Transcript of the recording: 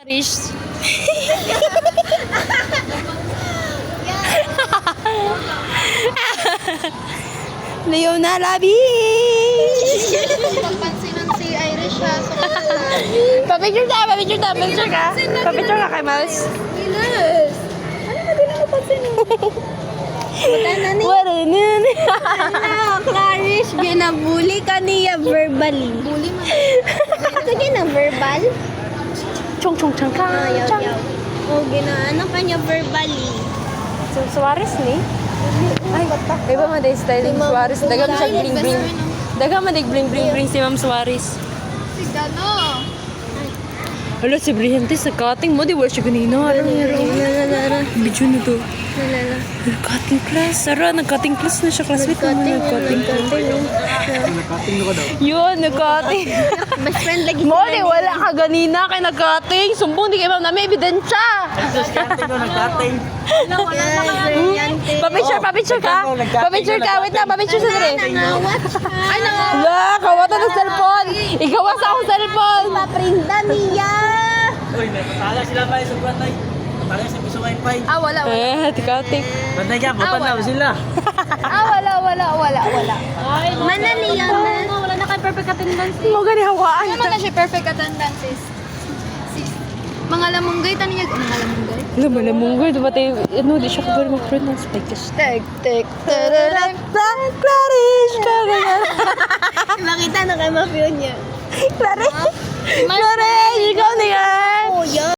Rish. Leonardo Beach! Pagpansinan si Irish ha. Papicture ka, papicture ka, papicture ka. Papicture ka kay Mouse. Ilas. Ano ba din ako pansinin? Wala na ni. Wala na. Ano, Clarice, ginabuli ka niya verbally. Bully man. Sige na, verbal? Chong chong chong ka. Ayaw, Chong. ayaw. O, ginaano ka niya verbally. So, Suarez ni? Ay, iba man din style ng Suarez. Daga mo siya bling bling. Daga man din bling bling bling si Ma'am Suarez. Si Gano. Hala, si Brillantes, nag-cutting mo. Di wala siya ganina. Ano nga? Video na to. Nalala. Nag-cutting class. Sara, nag-cutting class na siya. Classmate mo na nag-cutting. Yun, nag-cutting. Best friend lagi Mo, di wala ka ganina kay nag-cutting. Sumbong, di kayo ma'am namin ebidensya. Papicture ka. Papicture ka. Wait lang, papicture sa dali. Nangawat siya. Ay, nangawat. Wala, kawata ng cellphone. Ikaw sa akong cellphone. Paprinda niya. Uy, may patala sila pa sa buwan patala sa piso wifi. Ah, wala. Cutting. Bantay ka, butan na sila. Wala. Mana niya na. Wala na kay perfect attendance. Mo gani hawaan. Ano na siya perfect attendance is? Mga lamunggay, taniya. Mga lamunggay? Laman-lamunggay. Diba tayo, ano, di siya kagawin mag-pronounce. Like just, tek, tararak, Clarish, kagawin. Makita na kay Mafio niya. Clarish, ikaw na yan. Oh, yeah.